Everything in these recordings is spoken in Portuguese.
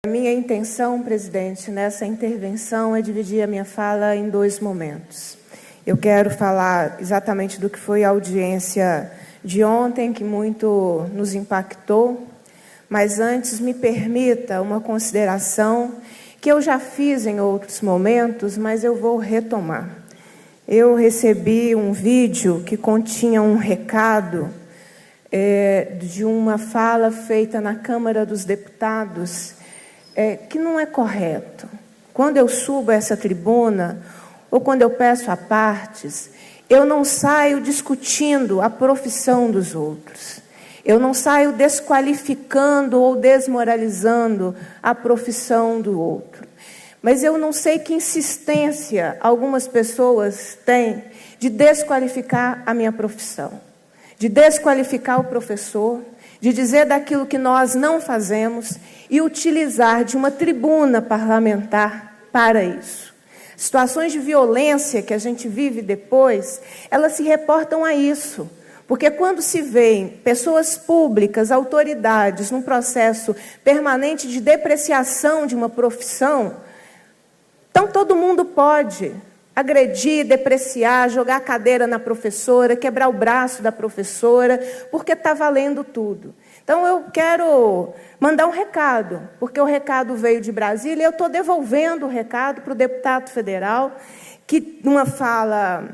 A minha intenção, presidente, nessa intervenção é dividir a minha fala em dois momentos. Eu quero falar exatamente do que foi a audiência de ontem, que muito nos impactou, mas antes me permita uma consideração que eu já fiz em outros momentos, mas eu vou retomar. Eu recebi um vídeo que continha um recado de uma fala feita na Câmara dos Deputados, que não é correto. Quando eu subo a essa tribuna, ou quando eu peço a partes, eu não saio discutindo a profissão dos outros. Eu não saio desqualificando ou desmoralizando a profissão do outro. Mas eu não sei que insistência algumas pessoas têm de desqualificar a minha profissão, de desqualificar o professor, de dizer daquilo que nós não fazemos e utilizar de uma tribuna parlamentar para isso. Situações de violência que a gente vive depois, elas se reportam a isso. Porque quando se vê pessoas públicas, autoridades, num processo permanente de depreciação de uma profissão, então todo mundo pode agredir, depreciar, jogar a cadeira na professora, quebrar o braço da professora, porque está valendo tudo. Então, eu quero mandar um recado, porque o recado veio de Brasília e eu estou devolvendo o recado para o deputado federal, que numa fala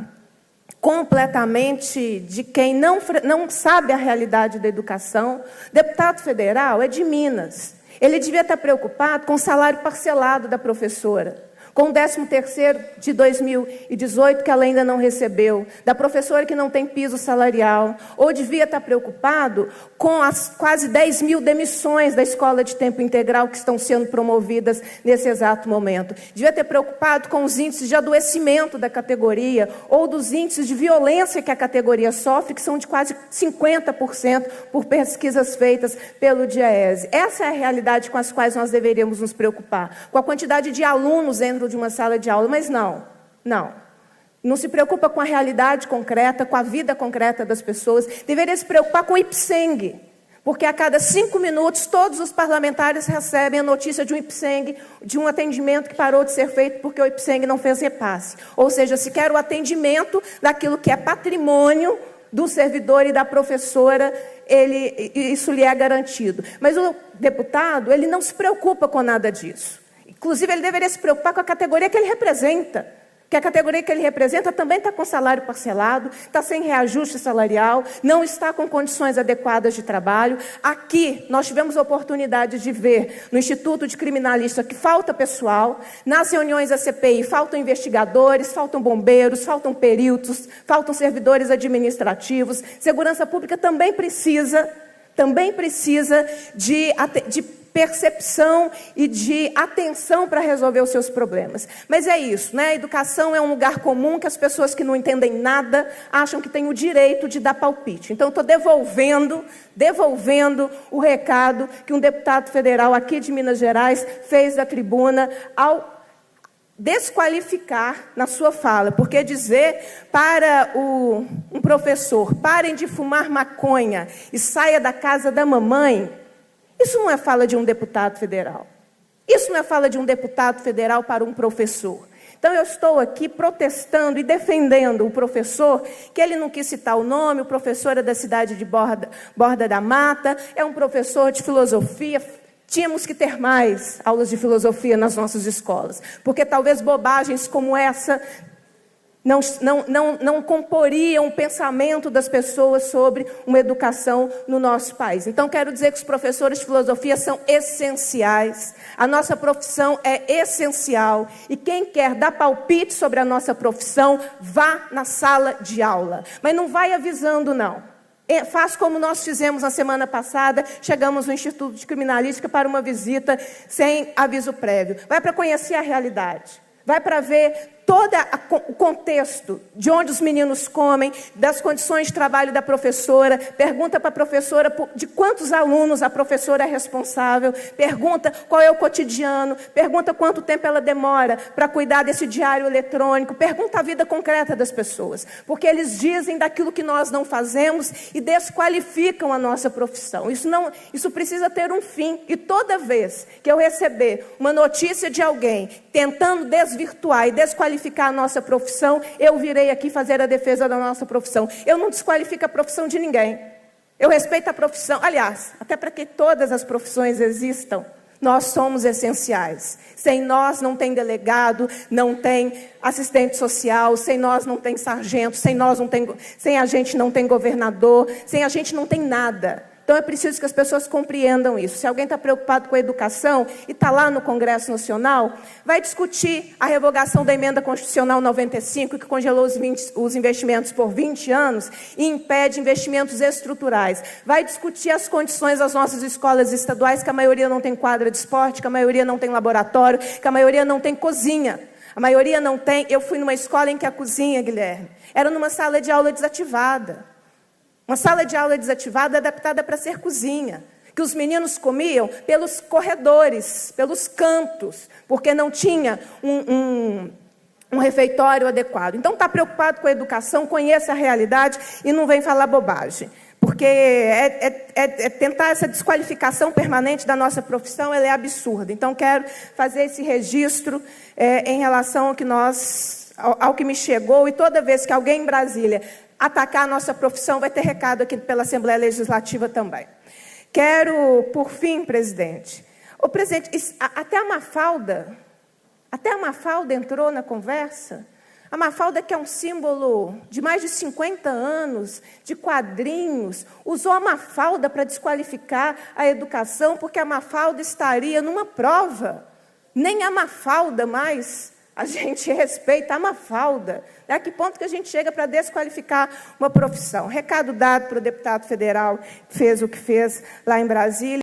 completamente de quem não sabe a realidade da educação, deputado federal é de Minas. Ele devia estar preocupado com o salário parcelado da professora, com o 13º de 2018, que ela ainda não recebeu, da professora que não tem piso salarial, ou devia estar preocupado com as quase 10 mil demissões da escola de tempo integral que estão sendo promovidas nesse exato momento. Devia ter preocupado com os índices de adoecimento da categoria, ou dos índices de violência que a categoria sofre, que são de quase 50% por pesquisas feitas pelo DIAESE. Essa é a realidade com as quais nós deveríamos nos preocupar, com a quantidade de alunos dentro de uma sala de aula, mas não se preocupa com a realidade concreta, com a vida concreta das pessoas, deveria se preocupar com o IPSENG, porque a cada 5 minutos todos os parlamentares recebem a notícia de um IPSENG, de um atendimento que parou de ser feito porque o IPSENG não fez repasse, ou seja, se quer o atendimento daquilo que é patrimônio do servidor e da professora, isso lhe é garantido. Mas o deputado, ele não se preocupa com nada disso. Inclusive, ele deveria se preocupar com a categoria que ele representa. Que a categoria que ele representa também está com salário parcelado, está sem reajuste salarial, não está com condições adequadas de trabalho. Aqui, nós tivemos a oportunidade de ver no Instituto de Criminalística que falta pessoal, nas reuniões da CPI faltam investigadores, faltam bombeiros, faltam peritos, faltam servidores administrativos. Segurança Pública também precisa de percepção e de atenção para resolver os seus problemas. Mas é isso, né? A educação é um lugar comum que as pessoas que não entendem nada acham que têm o direito de dar palpite. Então, estou devolvendo o recado que um deputado federal aqui de Minas Gerais fez da tribuna ao desqualificar na sua fala, porque dizer para um professor, parem de fumar maconha e saia da casa da mamãe, isso não é fala de um deputado federal. Isso não é fala de um deputado federal para um professor. Então, eu estou aqui protestando e defendendo o professor, que ele não quis citar o nome, o professor é da cidade de Borda da Mata, é um professor de filosofia. Tínhamos que ter mais aulas de filosofia nas nossas escolas, porque talvez bobagens como essa não comporiam o pensamento das pessoas sobre uma educação no nosso país. Então, quero dizer que os professores de filosofia são essenciais. A nossa profissão é essencial. E quem quer dar palpite sobre a nossa profissão, vá na sala de aula. Mas não vai avisando, não. Faz como nós fizemos na semana passada, chegamos no Instituto de Criminalística para uma visita sem aviso prévio. Vai para conhecer a realidade. Vai para ver todo o contexto de onde os meninos comem, das condições de trabalho da professora, pergunta para a professora de quantos alunos a professora é responsável, pergunta qual é o cotidiano, pergunta quanto tempo ela demora para cuidar desse diário eletrônico, pergunta a vida concreta das pessoas, porque eles dizem daquilo que nós não fazemos e desqualificam a nossa profissão. Isso precisa ter um fim, e toda vez que eu receber uma notícia de alguém tentando desvirtuar e desqualificar a nossa profissão, eu virei aqui fazer a defesa da nossa profissão. Eu não desqualifico a profissão de ninguém. Eu respeito a profissão. Aliás, até para que todas as profissões existam, nós somos essenciais. Sem nós não tem delegado, não tem assistente social, sem nós não tem sargento, sem a gente não tem governador, sem a gente não tem nada. Então é preciso que as pessoas compreendam isso. Se alguém está preocupado com a educação e está lá no Congresso Nacional, vai discutir a revogação da Emenda Constitucional 95, que congelou os investimentos por 20 anos e impede investimentos estruturais. Vai discutir as condições das nossas escolas estaduais, que a maioria não tem quadra de esporte, que a maioria não tem laboratório, que a maioria não tem cozinha. A maioria não tem. Eu fui numa escola em que a cozinha, Guilherme, era numa sala de aula desativada. Uma sala de aula desativada adaptada para ser cozinha, que os meninos comiam pelos corredores, pelos cantos, porque não tinha um refeitório adequado. Então, está preocupado com a educação, conheça a realidade e não vem falar bobagem. Porque tentar essa desqualificação permanente da nossa profissão, ela é absurda. Então, quero fazer esse registro em relação ao que me chegou, e toda vez que alguém em Brasília atacar a nossa profissão, vai ter recado aqui pela Assembleia Legislativa também. Quero, por fim, presidente, até a Mafalda entrou na conversa. A Mafalda, que é um símbolo de mais de 50 anos, de quadrinhos, usou a Mafalda para desqualificar a educação, porque a Mafalda estaria numa prova. Nem a Mafalda mais a gente respeita, a Mafalda. A que ponto que a gente chega para desqualificar uma profissão? Recado dado para o deputado federal que fez o que fez lá em Brasília.